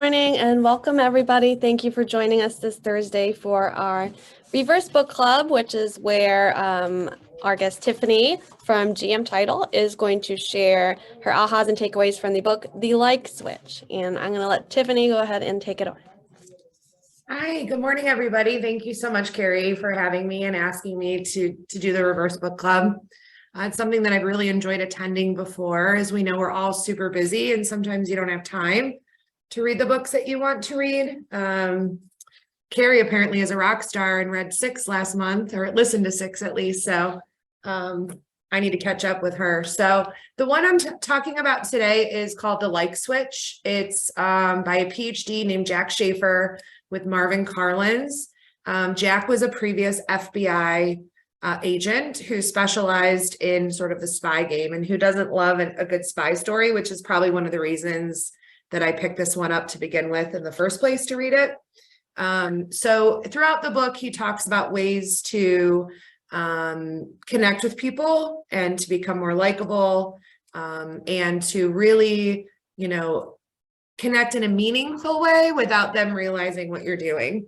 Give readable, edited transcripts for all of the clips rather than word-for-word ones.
Morning and welcome everybody. Thank you for joining us this Thursday for our Reverse Book Club, which is where our guest Tiffany from GM Title is going to share her ahas and takeaways from the book, The Like Switch. And I'm going to let Tiffany go ahead and take it away. Hi, good morning, everybody. Thank you so much, Carrie, for having me and asking me to do the Reverse Book Club. It's something that I've really enjoyed attending before. As we know, we're all super busy and sometimes you don't have time to read the books that you want to read. Carrie apparently is a rock star and read 6 last month, or listened to 6 at least. So I need to catch up with her. So the one I'm talking about today is called The Like Switch. It's by a PhD named Jack Schaefer with Marvin Carlins. Jack was a previous FBI agent who specialized in sort of the spy game, and who doesn't love a good spy story, which is probably one of the reasons that I picked this one up to begin with in the first place to read it. So throughout the book, he talks about ways to connect with people and to become more likable, and to really, connect in a meaningful way without them realizing what you're doing,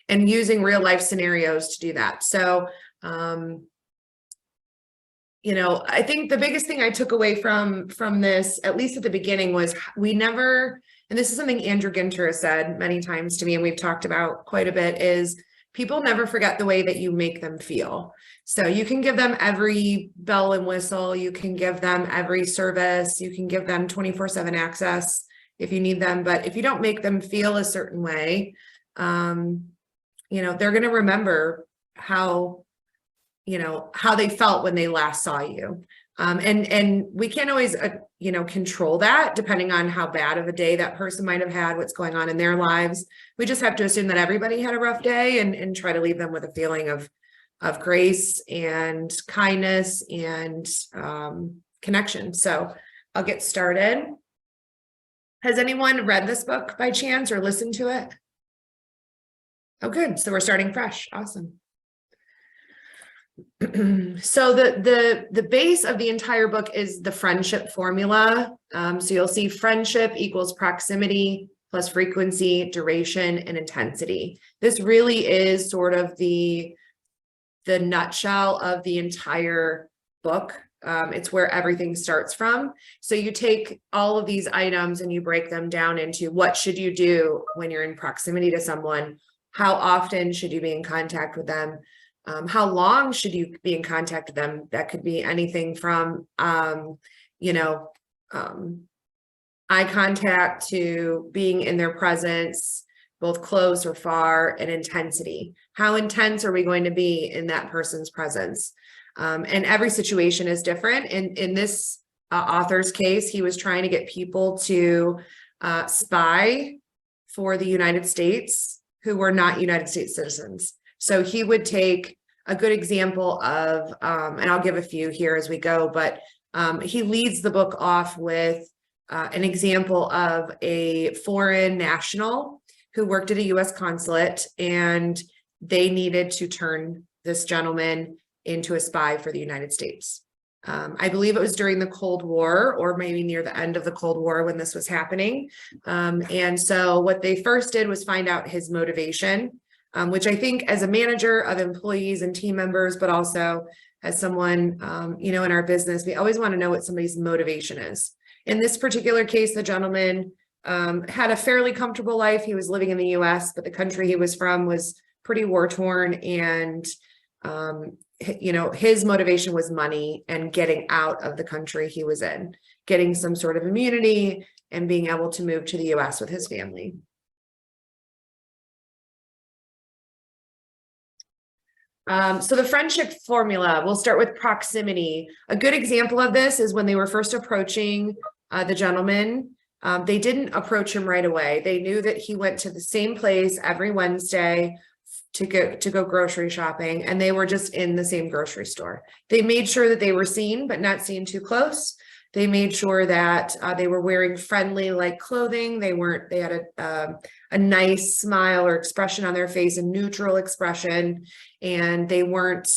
and using real life scenarios to do that. So, I think the biggest thing I took away from this, at least at the beginning, was we never, and this is something Andrew Ginter has said many times to me, and we've talked about quite a bit, is people never forget the way that you make them feel. So you can give them every bell and whistle, you can give them every service, you can give them 24/7 access if you need them, but if you don't make them feel a certain way, they're going to remember how they felt when they last saw you. And we can't always, control that depending on how bad of a day that person might have had, what's going on in their lives. We just have to assume that everybody had a rough day and try to leave them with a feeling of grace and kindness and connection. So I'll get started. Has anyone read this book by chance or listened to it? Oh, good. So we're starting fresh. Awesome. So the base of the entire book is the friendship formula. So you'll see friendship equals proximity plus frequency, duration, and intensity. This really is sort of the nutshell of the entire book. It's where everything starts from. So you take all of these items and you break them down into what should you do when you're in proximity to someone? How often should you be in contact with them? How long should you be in contact with them? That could be anything from, eye contact to being in their presence, both close or far, and intensity. How intense are we going to be in that person's presence? And every situation is different. In this author's case, he was trying to get people to spy for the United States who were not United States citizens. So he would take a good example of, and I'll give a few here as we go, but he leads the book off with an example of a foreign national who worked at a U.S. consulate, and they needed to turn this gentleman into a spy for the United States. I believe it was during the Cold War, or maybe near the end of the Cold War when this was happening. And so what they first did was find out his motivation, which I think as a manager of employees and team members, but also as someone, in our business, we always want to know what somebody's motivation is. In this particular case, the gentleman had a fairly comfortable life. He was living in the US, but the country he was from was pretty war-torn, and his motivation was money and getting out of the country he was in, getting some sort of immunity and being able to move to the US with his family. So the friendship formula, we'll start with proximity. A good example of this is when they were first approaching the gentleman. They didn't approach him right away. They knew that he went to the same place every Wednesday to go grocery shopping, and they were just in the same grocery store. They made sure that they were seen, but not seen too close. They made sure that they were wearing friendly like clothing. They had a nice smile or expression on their face, a neutral expression, and they weren't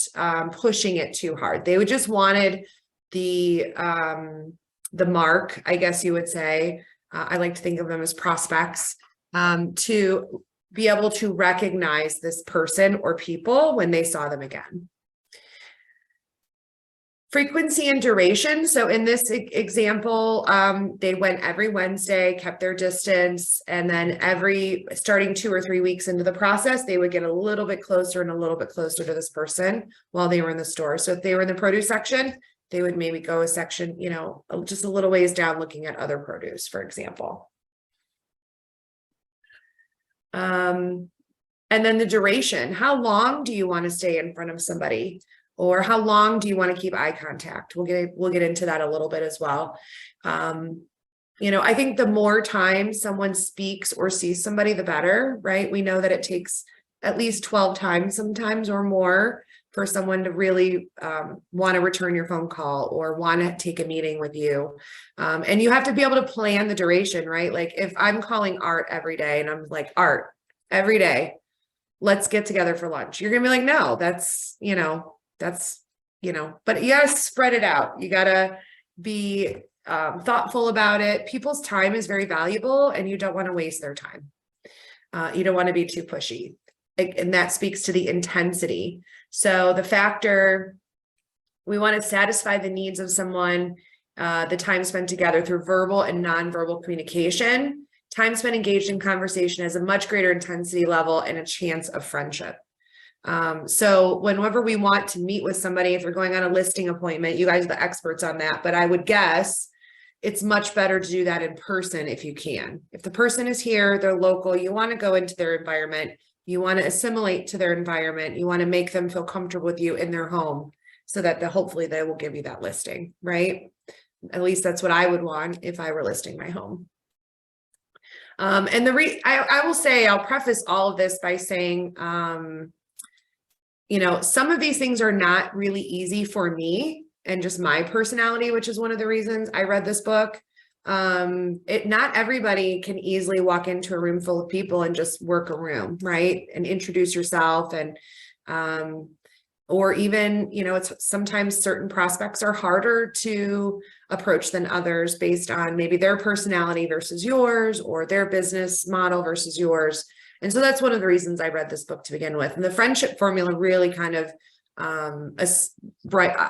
pushing it too hard. They just wanted the mark, I guess you would say, I like to think of them as prospects, to be able to recognize this person or people when they saw them again. Frequency and duration. So in this example, they went every Wednesday, kept their distance, and then starting 2 or 3 weeks into the process, they would get a little bit closer and a little bit closer to this person while they were in the store. So if they were in the produce section, they would maybe go a section, just a little ways down looking at other produce, for example. And then the duration. How long do you want to stay in front of somebody? Or how long do you want to keep eye contact? We'll get into that a little bit as well. I think the more time someone speaks or sees somebody, the better, right? We know that it takes at least 12 times sometimes or more for someone to really want to return your phone call or want to take a meeting with you. And you have to be able to plan the duration, right? Like if I'm calling Art every day and I'm like, Art, every day, let's get together for lunch. You're going to be like, no, but you got to spread it out. You got to be thoughtful about it. People's time is very valuable and you don't want to waste their time. You don't want to be too pushy. And that speaks to the intensity. So the factor, we want to satisfy the needs of someone, the time spent together through verbal and nonverbal communication. Time spent engaged in conversation has a much greater intensity level and a chance of friendship. So whenever we want to meet with somebody, if we're going on a listing appointment, you guys are the experts on that, but I would guess it's much better to do that in person if you can. If the person is here, they're local, you want to go into their environment, you want to assimilate to their environment, you want to make them feel comfortable with you in their home so that hopefully they will give you that listing, right? At least that's what I would want if I were listing my home. And I will say, I'll preface all of this by saying, some of these things are not really easy for me and just my personality, which is one of the reasons I read this book. Not everybody can easily walk into a room full of people and just work a room, right? And introduce yourself and, or even, it's sometimes certain prospects are harder to approach than others based on maybe their personality versus yours or their business model versus yours. And so that's one of the reasons I read this book to begin with. And the friendship formula really kind of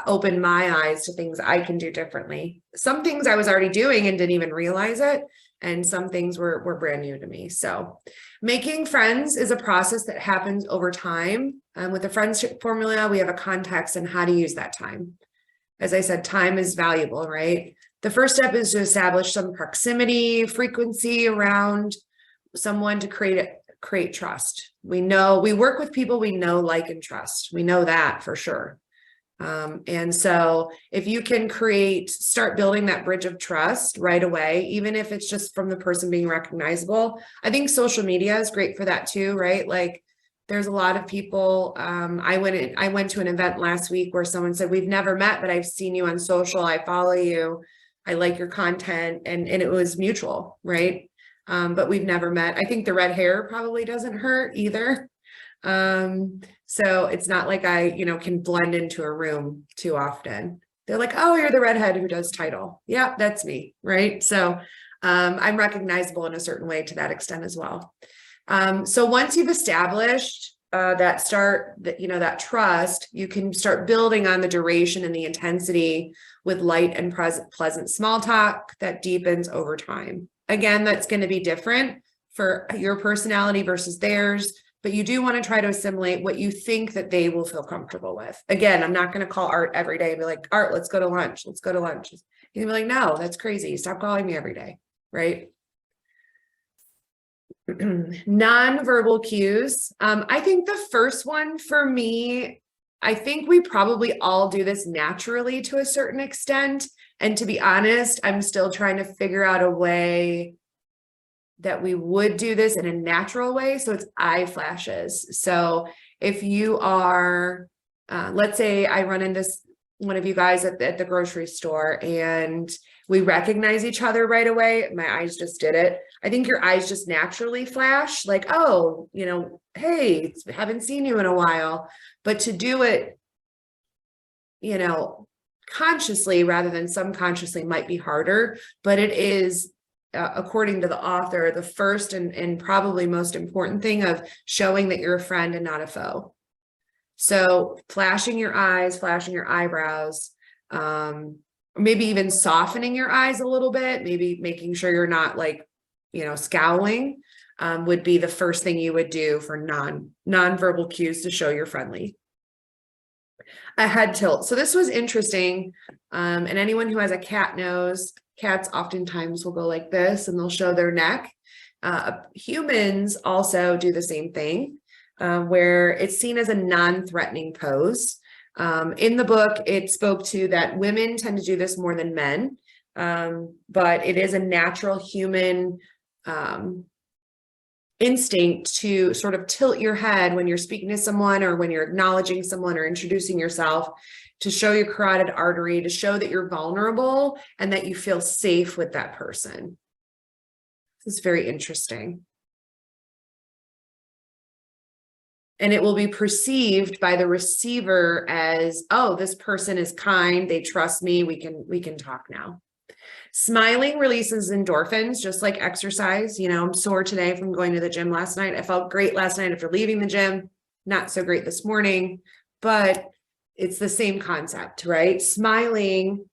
opened my eyes to things I can do differently. Some things I was already doing and didn't even realize it. And some things were brand new to me. So making friends is a process that happens over time. With the friendship formula, we have a context and how to use that time. As I said, time is valuable, right? The first step is to establish some proximity, frequency around someone to create trust. We work with people we know, like, and trust. We know that for sure. And so if you can start building that bridge of trust right away, even if it's just from the person being recognizable, I think social media is great for that too, right? Like there's a lot of people, I went to an event last week where someone said, we've never met, but I've seen you on social. I follow you. I like your content, and it was mutual, right? But we've never met. I think the red hair probably doesn't hurt either. So it's not like I, can blend into a room too often. They're like, oh, you're the redhead who does title. Yeah, that's me. Right. So, I'm recognizable in a certain way to that extent as well. So once you've established, that trust, you can start building on the duration and the intensity with light and pleasant small talk that deepens over time. Again, that's going to be different for your personality versus theirs, but you do want to try to assimilate what you think that they will feel comfortable with. Again, I'm not going to call Art every day and be like, Art, let's go to lunch. Let's go to lunch. He's going to be like, no, that's crazy. Stop calling me every day. Right. Nonverbal cues. I think the first one for me, I think we probably all do this naturally to a certain extent. And to be honest, I'm still trying to figure out a way that we would do this in a natural way. So it's eye flashes. So if you are, let's say I run into one of you guys at the grocery store and we recognize each other right away. My eyes just did it. I think your eyes just naturally flash like, oh, hey, haven't seen you in a while. But to do it, consciously rather than subconsciously might be harder, but it is according to the author, the first and probably most important thing of showing that you're a friend and not a foe. So flashing your eyes, flashing your eyebrows, maybe even softening your eyes a little bit, maybe making sure you're not like, scowling, would be the first thing you would do for non-verbal cues to show you're friendly. A head tilt. So this was interesting. And anyone who has a cat knows cats oftentimes will go like this and they'll show their neck. Humans also do the same thing, where it's seen as a non-threatening pose. In the book, it spoke to that women tend to do this more than men, but it is a natural human instinct to sort of tilt your head when you're speaking to someone or when you're acknowledging someone or introducing yourself, to show your carotid artery, to show that you're vulnerable and that you feel safe with that person. This is very interesting. And it will be perceived by the receiver as, oh, this person is kind, they trust me, we can talk now. Smiling releases endorphins, just like exercise. I'm sore today from going to the gym last night. I felt great last night after leaving the gym, not so great this morning, but it's the same concept, right? Smiling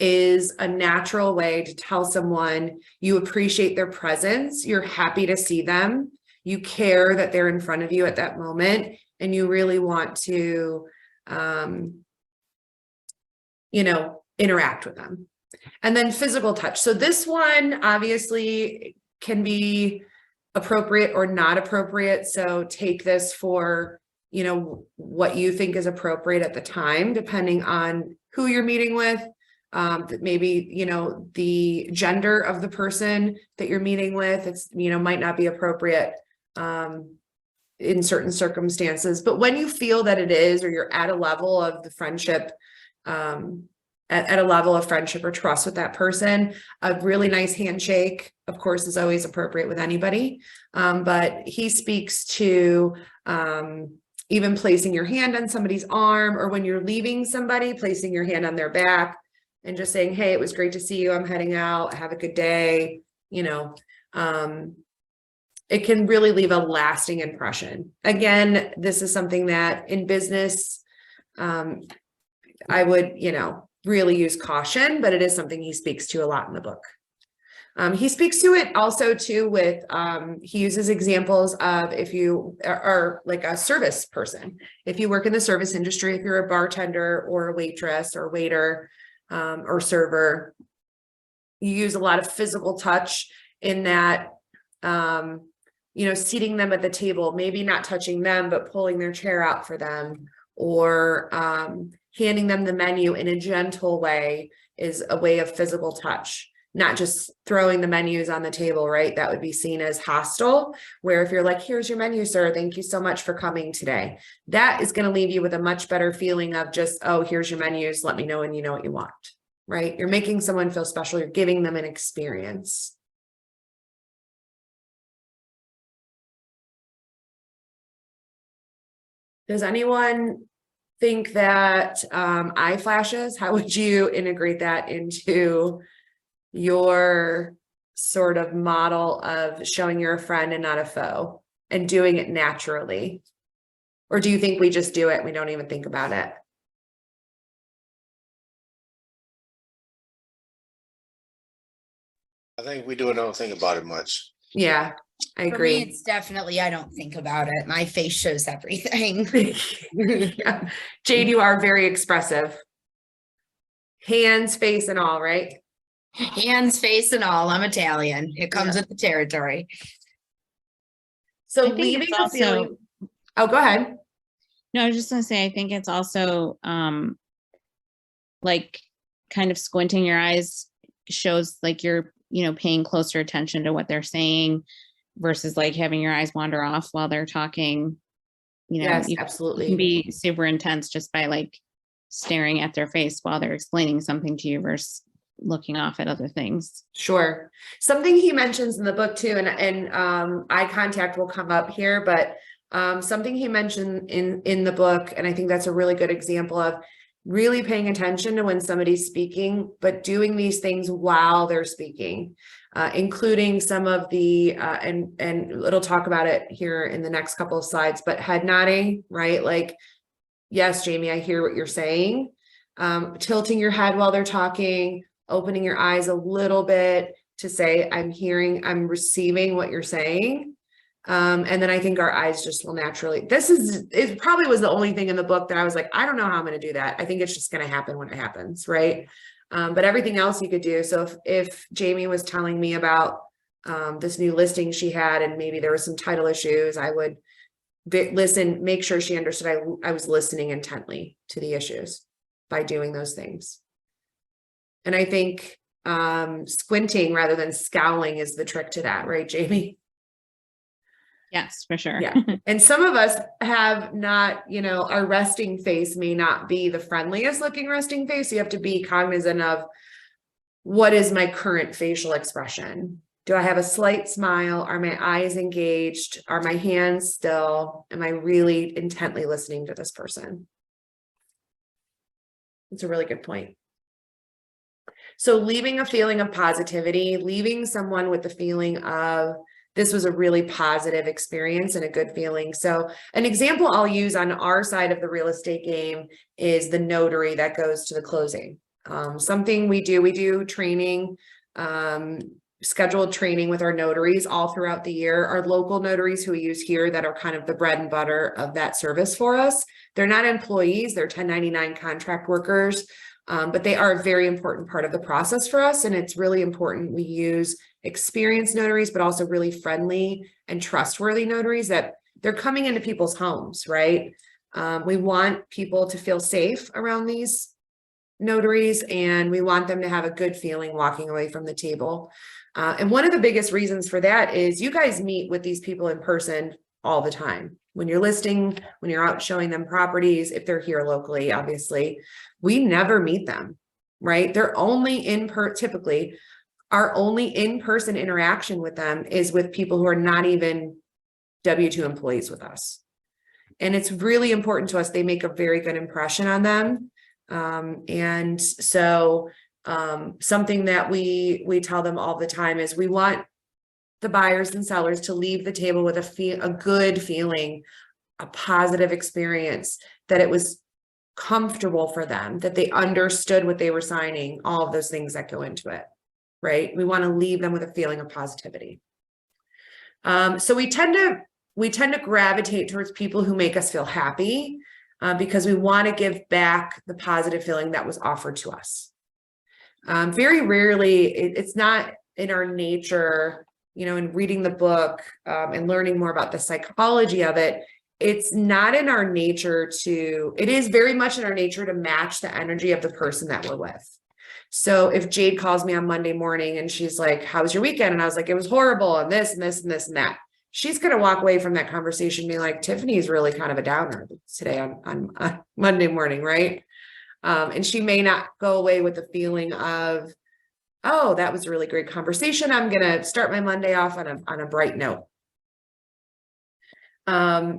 is a natural way to tell someone you appreciate their presence, you're happy to see them, you care that they're in front of you at that moment, and you really want to, interact with them. And then physical touch. So this one obviously can be appropriate or not appropriate. So take this for, what you think is appropriate at the time, depending on who you're meeting with, maybe, the gender of the person that you're meeting with. It's, might not be appropriate in certain circumstances. But when you feel that it is, or you're at a level of the friendship, at a level of friendship or trust with that person, a really nice handshake, of course, is always appropriate with anybody. But he speaks to even placing your hand on somebody's arm, or when you're leaving somebody, placing your hand on their back and just saying, hey, it was great to see you. I'm heading out. Have a good day. It can really leave a lasting impression. Again, this is something that in business, I would, really use caution, but it is something he speaks to a lot in the book. He speaks to it also too with, he uses examples of if you are like a service person, if you work in the service industry, if you're a bartender or a waitress or waiter or server, you use a lot of physical touch in that, seating them at the table, maybe not touching them, but pulling their chair out for them, or handing them the menu in a gentle way is a way of physical touch, not just throwing the menus on the table, right? That would be seen as hostile, where if you're like, here's your menu, sir, thank you so much for coming today. That is going to leave you with a much better feeling of just, oh, here's your menus, let me know when you know what you want, right? You're making someone feel special. You're giving them an experience. Does anyone think that eye flashes, how would you integrate that into your sort of model of showing you're a friend and not a foe and doing it naturally? Or do you think we just do it, we don't even think about it? I think we do it, don't think about it much. Yeah, I For agree. me, it's definitely, I don't think about it. My face shows everything. Yeah. Jade, you are very expressive. Hands, face, and all, right? Hands, face, and all. I'm Italian. It comes with the territory. So I think leaving it's a also- feeling. Oh, go ahead. No, I was just gonna say, I think it's also like kind of squinting your eyes shows like you're, paying closer attention to what they're saying versus like having your eyes wander off while they're talking. Yes, You absolutely. can be super intense just by like staring at their face while they're explaining something to you versus looking off at other things. Sure. Something he mentions in the book too, and eye contact will come up here, but something he mentioned in the book, and I think that's a really good example of, really paying attention to when somebody's speaking, but doing these things while they're speaking, including some of the, and it'll talk about it here in the next couple of slides, but head nodding, right? Like, yes, Jamie, I hear what you're saying. Tilting your head while they're talking, opening your eyes a little bit to say, I'm receiving what you're saying. And then I think our eyes just will naturally, it probably was the only thing in the book that I was like, I don't know how I'm going to do that. I think it's just going to happen when it happens. Right. But everything else you could do. So if Jamie was telling me about, this new listing she had, and maybe there was some title issues, I would listen, make sure she understood I was listening intently to the issues by doing those things. And I think, squinting rather than scowling is the trick to that. Right, Jamie? Yes, for sure. Yeah. And some of us have not, our resting face may not be the friendliest looking resting face. You have to be cognizant of, what is my current facial expression? Do I have a slight smile? Are my eyes engaged? Are my hands still? Am I really intently listening to this person? It's a really good point. So leaving a feeling of positivity, leaving someone with the feeling of, this was a really positive experience and a good feeling. So an example I'll use on our side of the real estate game is the notary that goes to the closing. Something we do training, scheduled training with our notaries all throughout the year. Our local notaries who we use here that are kind of the bread and butter of that service for us. They're not employees, they're 1099 contract workers, but they are a very important part of the process for us. And it's really important we use experienced notaries, but also really friendly and trustworthy notaries that they're coming into people's homes, right? We want people to feel safe around these notaries, and we want them to have a good feeling walking away from the table. And one of the biggest reasons for that is you guys meet with these people in person all the time. When you're listing, when you're out showing them properties, if they're here locally, obviously, we never meet them, right? They're only typically our only in-person interaction with them is with people who are not even W-2 employees with us. And it's really important to us. They make a very good impression on them. And so something that we tell them all the time is we want the buyers and sellers to leave the table with a good feeling, a positive experience, that it was comfortable for them, that they understood what they were signing, all of those things that go into it, right? We want to leave them with a feeling of positivity. So we tend to gravitate towards people who make us feel happy, because we want to give back the positive feeling that was offered to us. Very rarely, it's not in our nature, in reading the book and learning more about the psychology of it, it's not in our nature it is very much in our nature to match the energy of the person that we're with. So if Jade calls me on Monday morning and she's like, how was your weekend? And I was like, it was horrible, and this and this and this and that. She's going to walk away from that conversation being like, Tiffany's really kind of a downer today on Monday morning, right? And she may not go away with the feeling of, oh, that was a really great conversation. I'm going to start my Monday off on a bright note.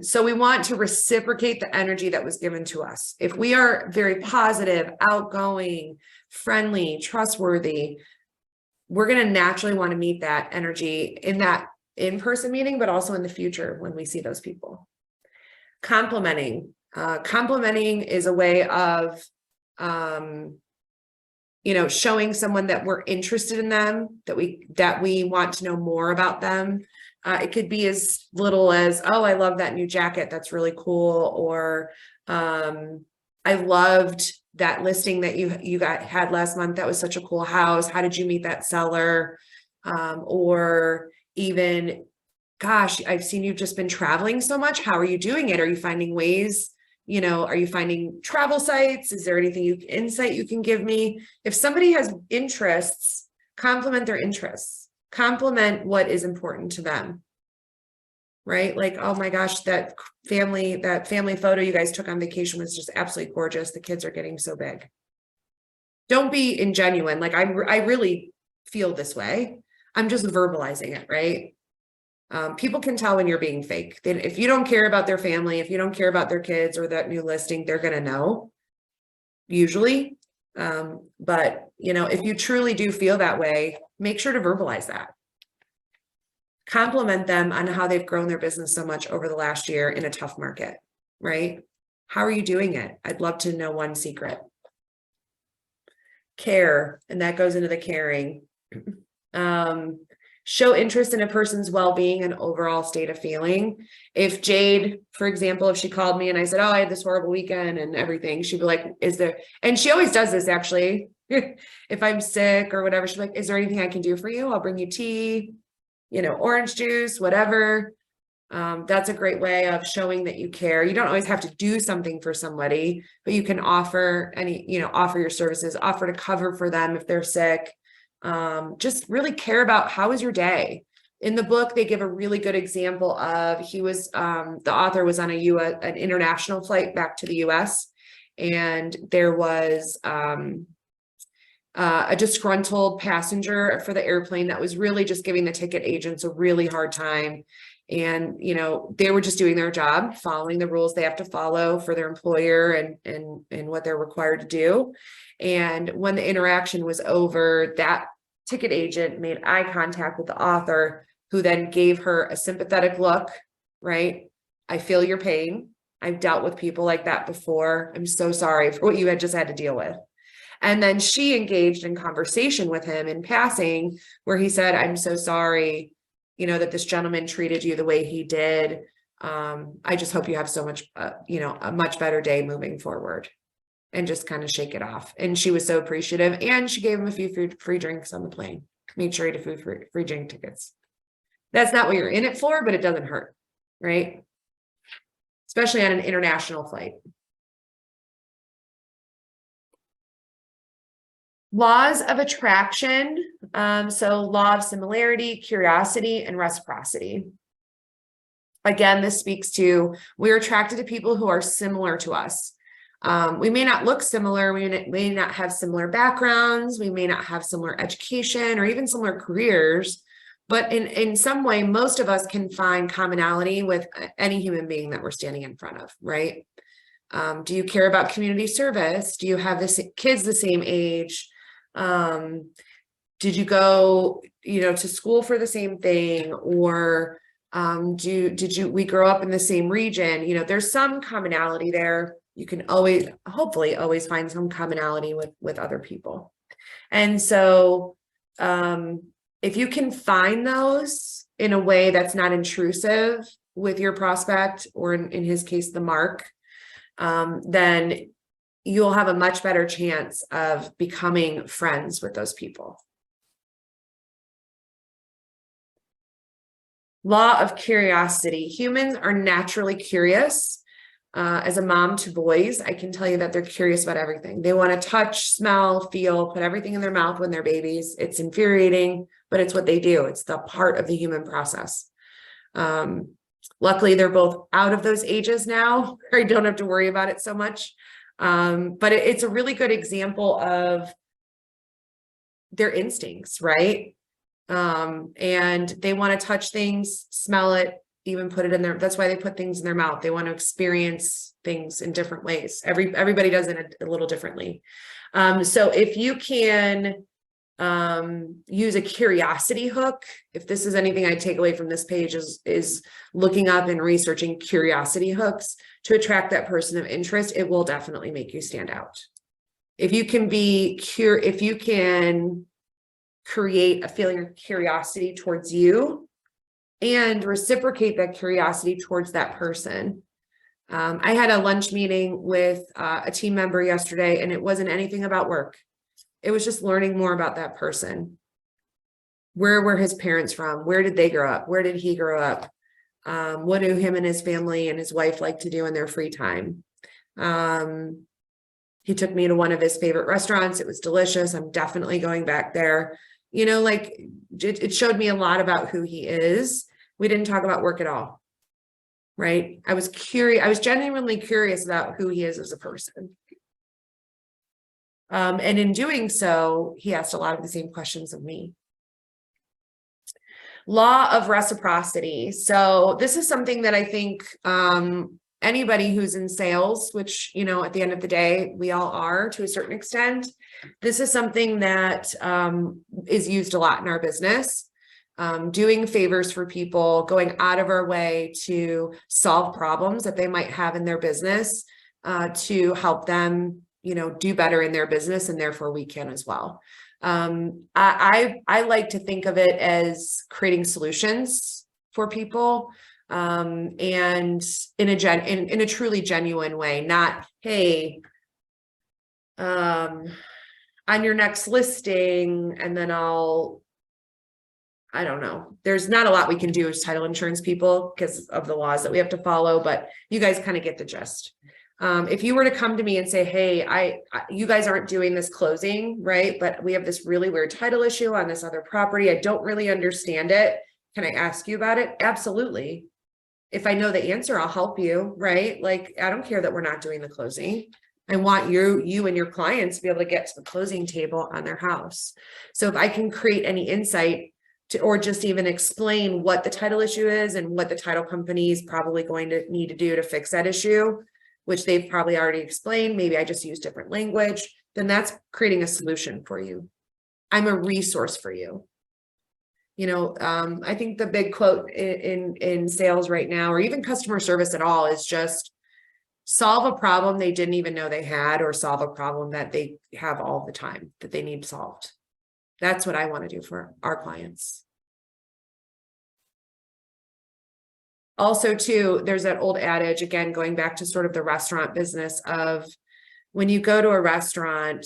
So we want to reciprocate the energy that was given to us. If we are very positive, outgoing, friendly, trustworthy, we're going to naturally want to meet that energy in that in-person meeting, but also in the future when we see those people. Complimenting. Complimenting is a way of, showing someone that we're interested in them, that we want to know more about them. It could be as little as, oh, I love that new jacket. That's really cool. Or I loved that listing that you had last month. That was such a cool house. How did you meet that seller? Or even, gosh, I've seen you've just been traveling so much. How are you doing it? Are you finding ways? Are you finding travel sites? Is there anything insight you can give me? If somebody has interests, compliment their interests. Compliment what is important to them, right? Like, oh my gosh, that family photo you guys took on vacation was just absolutely gorgeous. The kids are getting so big. Don't be ingenuine. Like, I really feel this way. I'm just verbalizing it, right? People can tell when you're being fake. If you don't care about their family, if you don't care about their kids or that new listing, they're going to know. usually. But if you truly do feel that way, make sure to verbalize that. Compliment them on how they've grown their business so much over the last year in a tough market, right? How are you doing it? I'd love to know one secret. Care, and that goes into the caring. Show interest in a person's well-being and overall state of feeling. If Jade, for example, if she called me and I said, oh, I had this horrible weekend and everything, she'd be like, is there, and she always does this actually, if I'm sick or whatever, she's like, is there anything I can do for you? I'll bring you tea, orange juice, whatever. That's a great way of showing that you care. You don't always have to do something for somebody, but you can offer offer your services, offer to cover for them if they're sick. Just really care about how was your day. In the book, they give a really good example of the author was on an international flight back to the US, and there was a disgruntled passenger for the airplane that was really just giving the ticket agents a really hard time. And, they were just doing their job, following the rules they have to follow for their employer and what they're required to do. And when the interaction was over, that ticket agent made eye contact with the author, who then gave her a sympathetic look, right? I feel your pain. I've dealt with people like that before. I'm so sorry for what you had just had to deal with. And then she engaged in conversation with him in passing, where he said, I'm so sorry, that this gentleman treated you the way he did. I just hope you have so much, a much better day moving forward, and just kind of shake it off. And she was so appreciative, and she gave him a few free drinks on the plane, made sure he had free drink tickets. That's not what you're in it for, but it doesn't hurt, right? Especially on an international flight. Laws of attraction. So law of similarity, curiosity, and reciprocity. Again, this speaks to, we're attracted to people who are similar to us. We may not look similar. We may not have similar backgrounds. We may not have similar education or even similar careers, but in some way, most of us can find commonality with any human being that we're standing in front of, right? Do you care about community service? Do you have kids the same age? Did you go, to school for the same thing? Or we grow up in the same region? There's some commonality there. You can hopefully always find some commonality with other people. And so, if you can find those in a way that's not intrusive with your prospect, or in his case, the mark, then you'll have a much better chance of becoming friends with those people. Law of curiosity. Humans are naturally curious. As a mom to boys, I can tell you that they're curious about everything. They want to touch, smell, feel, put everything in their mouth when they're babies. It's infuriating, but it's what they do. It's the part of the human process. Luckily, they're both out of those ages now. I don't have to worry about it so much. But it's a really good example of their instincts, right? And they want to touch things, smell it, even put it in there. That's why they put things in their mouth. They want to experience things in different ways. Everybody does it a little differently. So if you can use a curiosity hook, if this is anything I take away from this page, is looking up and researching curiosity hooks to attract that person of interest, it will definitely make you stand out. If you can create a feeling of curiosity towards you and reciprocate that curiosity towards that person. I had a lunch meeting with a team member yesterday, and it wasn't anything about work. It was just learning more about that person. Where were his parents from? Where did they grow up? Where did he grow up? What do him and his family and his wife like to do in their free time? He took me to one of his favorite restaurants. It was delicious. I'm definitely going back there. It showed me a lot about who he is. We didn't talk about work at all, right? I was curious. I was genuinely curious about who he is as a person. And in doing so, he asked a lot of the same questions of me. Law of reciprocity. So this is something that I think anybody who's in sales, which, you know, at the end of the day, we all are to a certain extent, this is something that is used a lot in our business. Doing favors for people, going out of our way to solve problems that they might have in their business, to help them, you know, do better in their business, and therefore we can as well. I like to think of it as creating solutions for people, and in a truly genuine way, not, hey, on your next listing, and then I don't know. There's not a lot we can do as title insurance people because of the laws that we have to follow, but you guys kind of get the gist. If you were to come to me and say, hey, you guys aren't doing this closing, right? But we have this really weird title issue on this other property. I don't really understand it. Can I ask you about it? Absolutely. If I know the answer, I'll help you, right? Like, I don't care that we're not doing the closing. I want you and your clients to be able to get to the closing table on their house. So if I can create any insight or just even explain what the title issue is and what the title company is probably going to need to do to fix that issue, which they've probably already explained, maybe I just use different language, then that's creating a solution for you. I'm a resource for you. You know, I think the big quote in sales right now, or even customer service at all, is just solve a problem they didn't even know they had, or solve a problem that they have all the time that they need solved. That's what I want to do for our clients. Also, too, there's that old adage, again, going back to sort of the restaurant business, of when you go to a restaurant,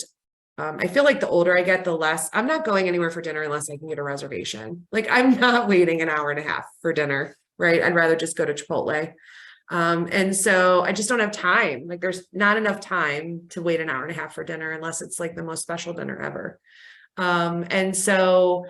I feel like the older I get, the less I'm not going anywhere for dinner unless I can get a reservation. Like, I'm not waiting an hour and a half for dinner, right? I'd rather just go to Chipotle. And so I just don't have time. Like, there's not enough time to wait an hour and a half for dinner unless it's like the most special dinner ever. And so,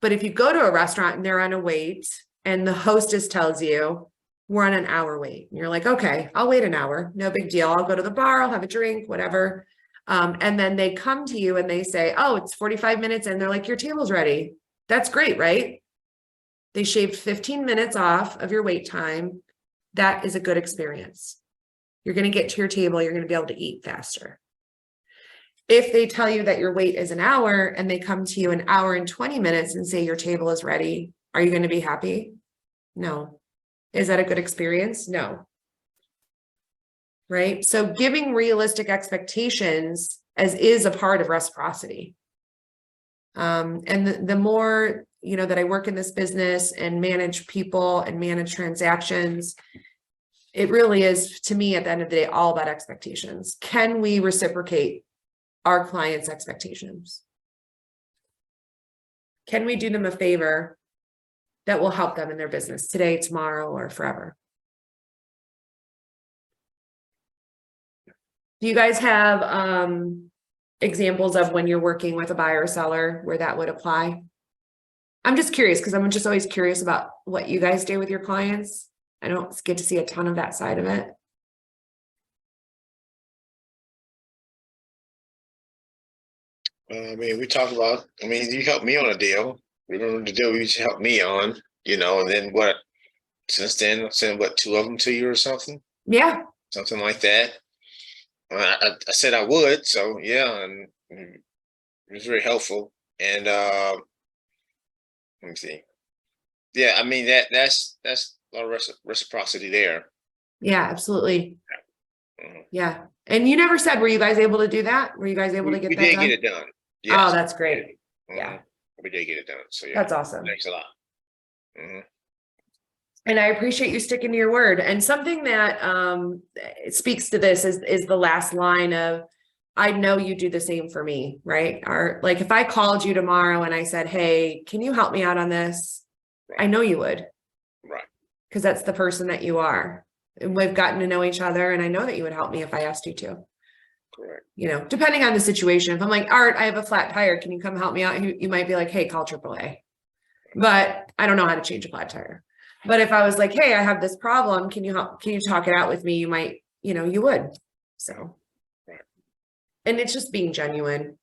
but if you go to a restaurant and they're on a wait, and the hostess tells you we're on an hour wait, and you're like, okay, I'll wait an hour. No big deal. I'll go to the bar, I'll have a drink, whatever. And then they come to you and they say, oh, it's 45 minutes. And they're like, your table's ready. That's great, right? They shaved 15 minutes off of your wait time. That is a good experience. You're going to get to your table. You're going to be able to eat faster. If they tell you that your wait is an hour and they come to you an hour and 20 minutes and say your table is ready, are you going to be happy? No. Is that a good experience? No. Right? So giving realistic expectations is a part of reciprocity. And the more, you know, that I work in this business and manage people and manage transactions, it really is, to me, at the end of the day, all about expectations. Can we reciprocate our clients' expectations? Can we do them a favor that will help them in their business today, tomorrow, or forever? Do you guys have examples of when you're working with a buyer or seller where that would apply? I'm just curious, because I'm just always curious about what you guys do with your clients. I don't get to see a ton of that side of it. I mean, we talk about, I mean, you helped me on a deal. We don't know the deal you helped me on, you know, and then what, since then, I sent what, 2 of them to you or something? Yeah. Something like that. I said I would, so yeah, and it was very helpful. And let me see. Yeah, I mean that's a lot of reciprocity there. Yeah, absolutely. Mhm. Yeah. And you never said, were you guys able to do that? Were you guys able to get We that did done? get it done. Oh, Yes. that's great. Mhm. Yeah. We did get it done. So yeah, That's awesome. thanks a lot. Mhm. And I appreciate you sticking to your word. And something that it speaks to this is the last line of, I know you do the same for me, right? Or like, if I called you tomorrow and I said, hey, can you help me out on this? I know you would. Right. Because that's the person that you are. And we've gotten to know each other, and I know that you would help me if I asked you to. Correct. You know, depending on the situation. If I'm like, Art, I have a flat tire, can you come help me out? You might be like, hey, call AAA. But I don't know how to change a flat tire. But if I was like, hey, I have this problem, can you help? Can you talk it out with me? You might, you know, you would. So, Right. And it's just being genuine.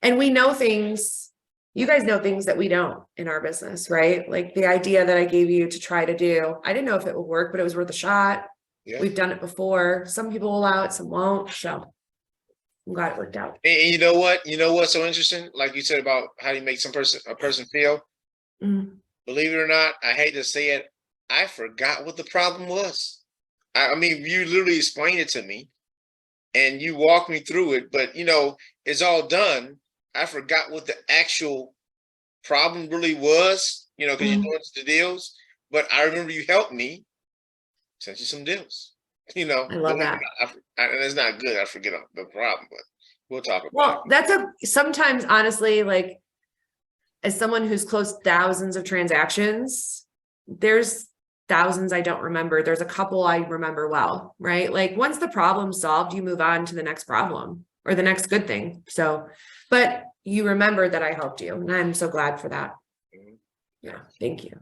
And we know things, you guys know things that we don't in our business, right? Like the idea that I gave you to try to do, I didn't know if it would work, but it was worth a shot. Yeah. We've done it before. Some people will allow it, some won't. So I'm glad it worked out. And you know what? You know what's so interesting? Like you said about how you make a person feel. Mm. Believe it or not, I hate to say it, I forgot what the problem was. I mean, you literally explained it to me, and you walked me through it. But it's all done. I forgot what the actual problem really was. Because you're doing the deals. But I remember you helped me, sent you some deals. I love that. And it's not good. I forget the problem, but we'll talk about Well, sometimes honestly, like as someone who's closed thousands of transactions, there's thousands I don't remember. There's a couple I remember well, right? Like once the problem's solved, you move on to the next problem or the next good thing. So, but you remember that I helped you, and I'm so glad for that. Yeah, thank you.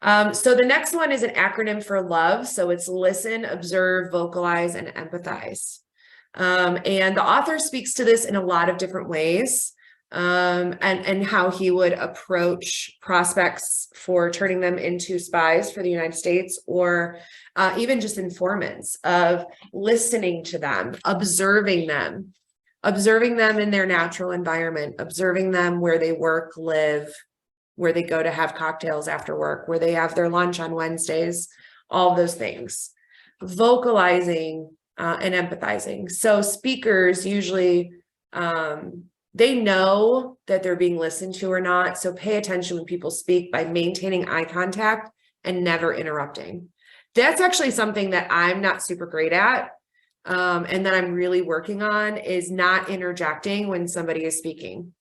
So the next one is an acronym for LOVE. So it's listen, observe, vocalize, and empathize. And the author speaks to this in a lot of different ways, and how he would approach prospects for turning them into spies for the United States, or even just informants, of listening to them, observing them in their natural environment, observing them where they work, live, where they go to have cocktails after work, where they have their lunch on Wednesdays, all those things. Vocalizing and empathizing. So speakers usually, they know that they're being listened to or not. So pay attention when people speak by maintaining eye contact and never interrupting. That's actually something that I'm not super great at. And that I'm really working on, is not interjecting when somebody is speaking.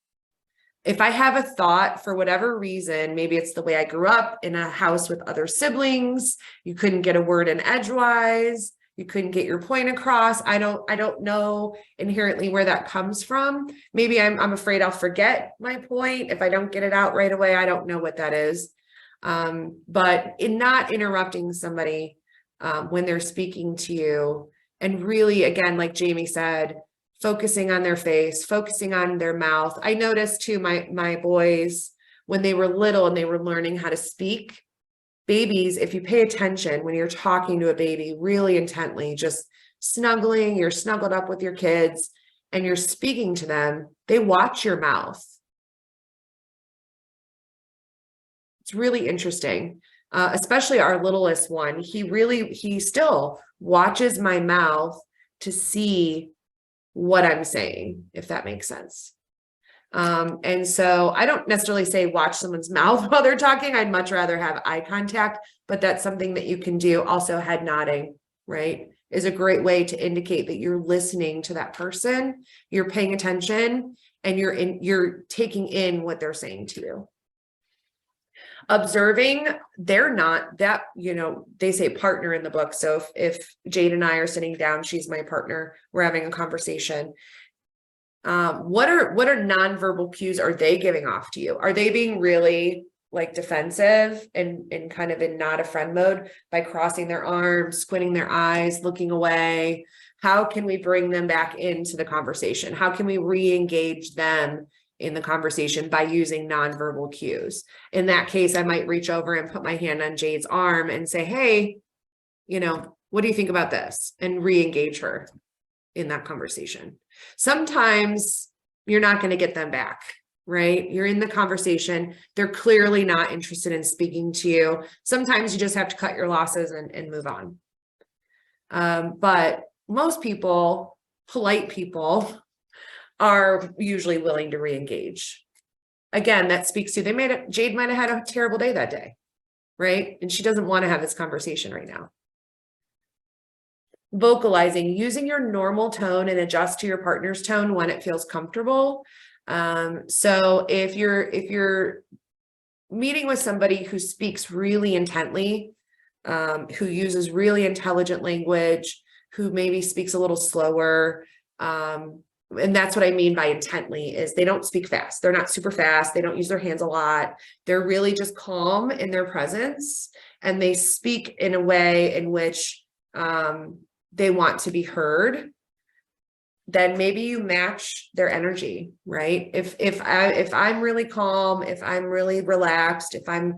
If I have a thought for whatever reason, maybe it's the way I grew up in a house with other siblings, you couldn't get a word in edgewise, you couldn't get your point across. I don't know inherently where that comes from. Maybe I'm afraid I'll forget my point if I don't get it out right away. I don't know what that is. But in not interrupting somebody when they're speaking to you, and really, again, like Jamie said, focusing on their face, focusing on their mouth. I noticed too, my boys, when they were little and they were learning how to speak, babies, if you pay attention when you're talking to a baby really intently, just snuggling, you're snuggled up with your kids and you're speaking to them, they watch your mouth. It's really interesting. Especially our littlest one, he still watches my mouth to see what I'm saying, if that makes sense. And so I don't necessarily say watch someone's mouth while they're talking. I'd much rather have eye contact, but that's something that you can do. Also, head nodding, right, is a great way to indicate that you're listening to that person, you're paying attention, and you're taking in what they're saying to you. Observing, they're not that, they say partner in the book. So if Jade and I are sitting down, she's my partner, we're having a conversation. What are nonverbal cues are they giving off to you? Are they being really like defensive and kind of in not a friend mode by crossing their arms, squinting their eyes, looking away? How can we bring them back into the conversation? How can we re-engage them in the conversation by using nonverbal cues? In that case, I might reach over and put my hand on Jade's arm and say, hey, what do you think about this? And re-engage her in that conversation. Sometimes you're not going to get them back, right? You're in the conversation. They're clearly not interested in speaking to you. Sometimes you just have to cut your losses and move on. But most people, polite people, are usually willing to re-engage. Again, that speaks to Jade might have had a terrible day that day, right? And she doesn't want to have this conversation right now. Vocalizing, using your normal tone and adjust to your partner's tone when it feels comfortable. So if you're meeting with somebody who speaks really intently, who uses really intelligent language, who maybe speaks a little slower, and that's what I mean by intently, is they don't speak fast. They're not super fast. They don't use their hands a lot. They're really just calm in their presence, and they speak in a way in which they want to be heard. Then maybe you match their energy, right? If I'm really calm, if I'm really relaxed, if I'm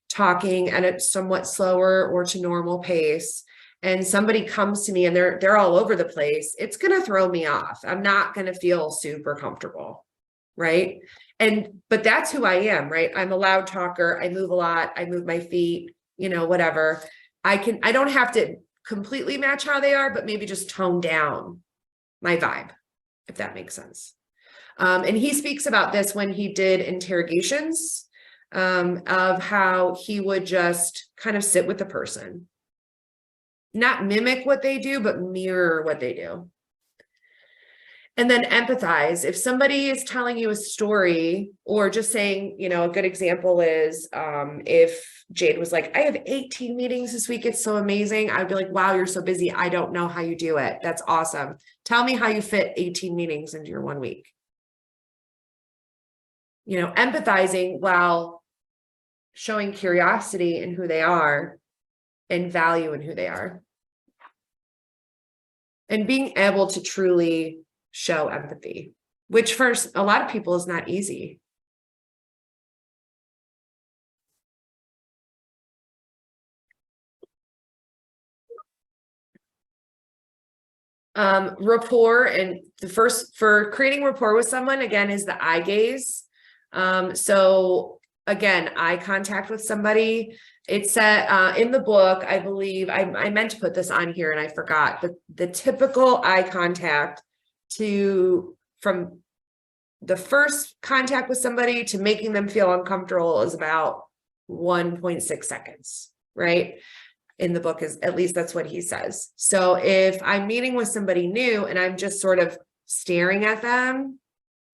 talking at a somewhat slower or to normal pace, and somebody comes to me and they're all over the place, it's going to throw me off. I'm not going to feel super comfortable. Right. But that's who I am, right? I'm a loud talker. I move a lot. I move my feet, whatever. I don't have to completely match how they are, but maybe just tone down my vibe, if that makes sense. And he speaks about this when he did interrogations, of how he would just kind of sit with the person, not mimic what they do, but mirror what they do. And then empathize. If somebody is telling you a story, or just saying, a good example is, if Jade was like, I have 18 meetings this week, it's so amazing, I'd be like, wow, you're so busy, I don't know how you do it. That's awesome. Tell me how you fit 18 meetings into your 1 week. Empathizing while showing curiosity in who they are and value in who they are. And being able to truly show empathy, which for a lot of people is not easy. Rapport, and the first for creating rapport with someone, again, is the eye gaze. So again, eye contact with somebody. It said in the book, I believe I meant to put this on here and I forgot, but the typical eye contact from the first contact with somebody to making them feel uncomfortable is about 1.6 seconds, right? In the book, is at least that's what he says. So if I'm meeting with somebody new and I'm just sort of staring at them,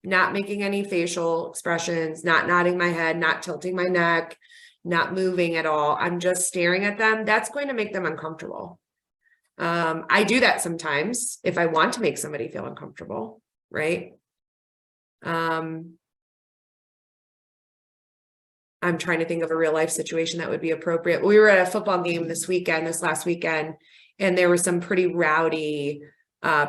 not making any facial expressions, not nodding my head, not tilting my neck, not moving at all, I'm just staring at them, that's going to make them uncomfortable. I do that sometimes if I want to make somebody feel uncomfortable, right? I'm trying to think of a real life situation that would be appropriate. We were at a football game this last weekend, and there were some pretty rowdy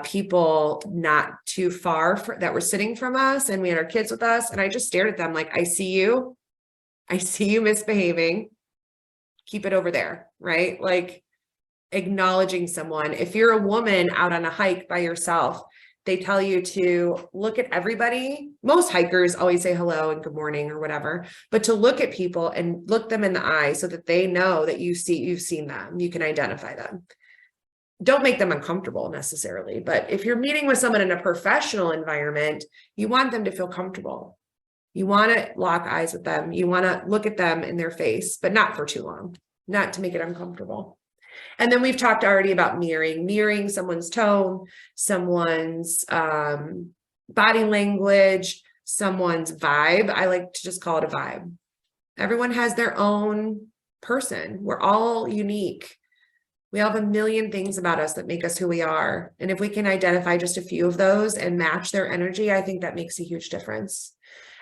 people not too far that were sitting from us, and we had our kids with us, and I just stared at them like, I see you misbehaving, keep it over there, right? Like acknowledging someone. If you're a woman out on a hike by yourself, they tell you to look at everybody. Most hikers always say hello and good morning or whatever, but to look at people and look them in the eye so that they know that you've seen them, you can identify them. Don't make them uncomfortable necessarily, but if you're meeting with someone in a professional environment, you want them to feel comfortable. You want to lock eyes with them. You want to look at them in their face, but not for too long, not to make it uncomfortable. And then we've talked already about mirroring someone's tone, someone's body language, someone's vibe. I like to just call it a vibe. Everyone has their own person. We're all unique. We all have a million things about us that make us who we are. And if we can identify just a few of those and match their energy, I think that makes a huge difference.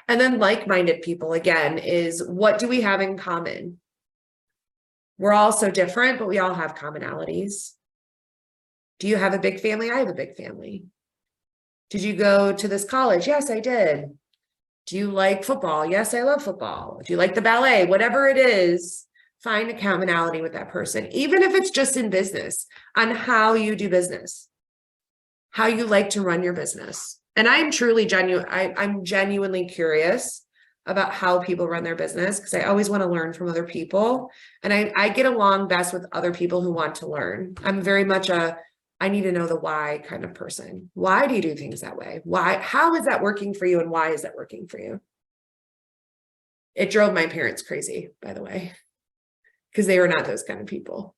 And then like-minded people, again, is what do we have in common? We're all so different, but we all have commonalities. Do you have a big family? I have a big family. Did you go to this college? Yes, I did. Do you like football? Yes, I love football. Do you like the ballet? Whatever it is, find a commonality with that person, even if it's just in business, on how you do business, how you like to run your business. And I'm truly I'm genuinely curious about how people run their business, because I always want to learn from other people. And I get along best with other people who want to learn. I'm very much I need to know the why kind of person. Why do you do things that way? Why? How is that working for you? And why is that working for you? It drove my parents crazy, by the way, because they were not those kind of people.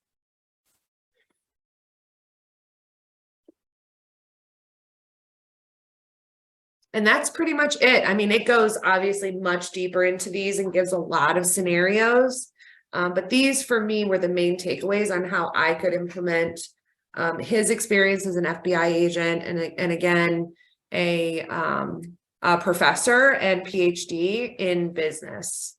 And that's pretty much it. I mean, it goes obviously much deeper into these and gives a lot of scenarios. But these for me were the main takeaways on how I could implement his experience as an FBI agent and again, a professor and PhD in business.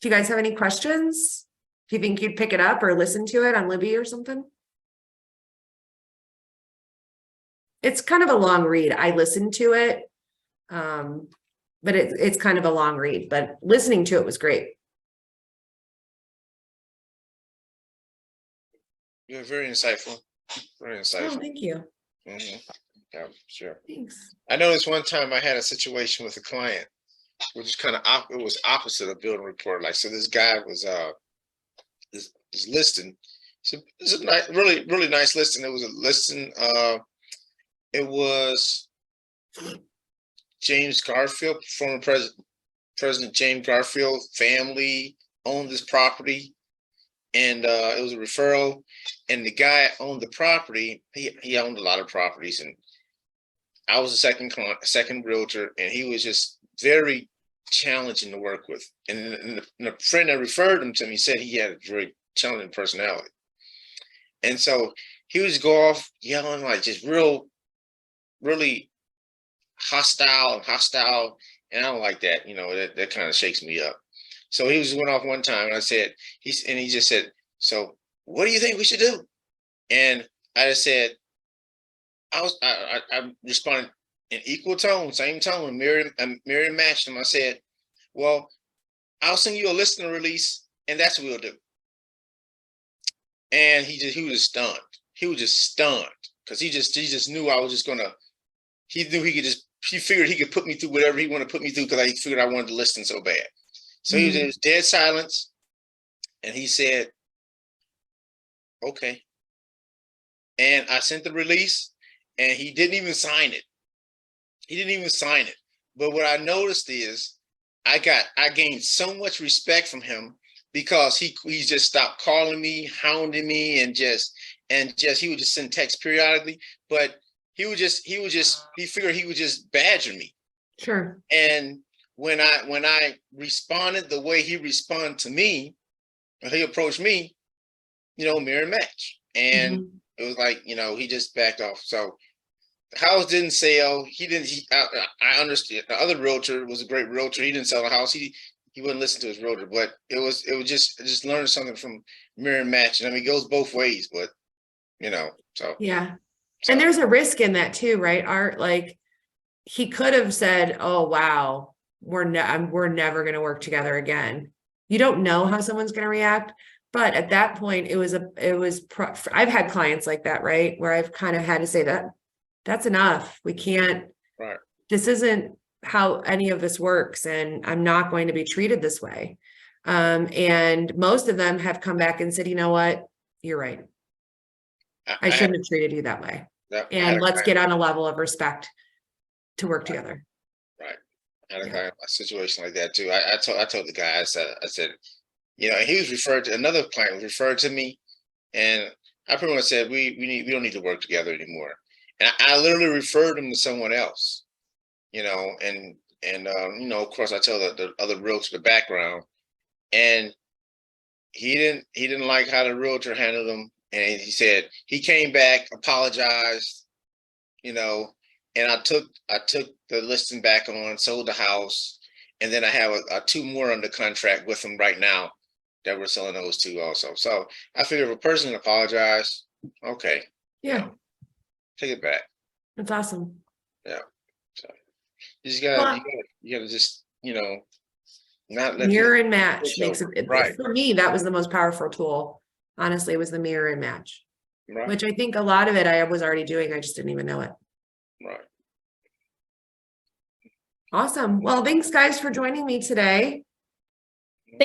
Do you guys have any questions? Do you think you'd pick it up or listen to it on Libby or something? It's kind of a long read. I listened to it, but it's kind of a long read, but listening to it was great. You're very insightful. Very Oh, insightful. thank you. Mhm. Yeah, sure. Thanks. I noticed one time I had a situation with a client, which is kind of it was opposite of building report. Like, so this guy was this listing. So it's a nice, really nice listing. It was a listing. It was James Garfield, former President James Garfield family owned this property, and it was a referral. And the guy owned the property. He owned a lot of properties, and I was a second realtor, and he was just very challenging to work with. And the friend that referred him to me said he had a very challenging personality. And so he would just go off yelling, like just really hostile. And I don't like that, that kind of shakes me up. So he just went off one time, and I said, he just said, so what do you think we should do? And I just said, I responded in equal tone, same tone, mirror and matched him. I said, well, I'll send you a listener release, and that's what we'll do. And he was just stunned. He was just stunned because he just knew I was just gonna. He knew he figured he could put me through whatever he wanted to put me through because he figured I wanted to listen so bad. So he was in dead silence, and he said, "Okay." And I sent the release, and he didn't even sign it. But what I noticed is I gained so much respect from him because he just stopped calling me, hounding me, and he would just send texts periodically. But he figured he would just badger me. Sure. And when I responded the way he responded to me, or he approached me, mirror match. And it was like, he just backed off. So the house didn't sell. I understood. The other realtor was a great realtor. He didn't sell the house. He wouldn't listen to his realtor, but it was just learning something from mirror match. And I mean, it goes both ways, but so. Yeah. So. And there's a risk in that too, right? Art, like he could have said, oh, wow, we're never going to work together again. You don't know how someone's going to react. But at that point, I've had clients like that, right? Where I've kind of had to say that's enough. We can't, right. This isn't how any of this works. And I'm not going to be treated this way. And most of them have come back and said, you know what? You're right. I shouldn't have treated you that way. And let's get on a level of respect to work together. Right. I had a kind of a situation like that too. I told the guy, I said, he was referred to, another client was referred to me, and I pretty much said, we don't need to work together anymore. And I literally referred him to someone else, and of course I tell the other realtor the background, and he didn't like how the realtor handled him. And he said he came back, apologized, and I took the listing back on, sold the house, and then I have two more under contract with him right now that we're selling those two also. So I figured if a person apologize, okay, take it back. That's awesome. Yeah. So you just gotta just not let mirror and match makes it right. For me, that was the most powerful tool. Honestly, was the mirror and match, right. Which I think a lot of it I was already doing. I just didn't even know it. Right. Awesome. Well, thanks guys for joining me today.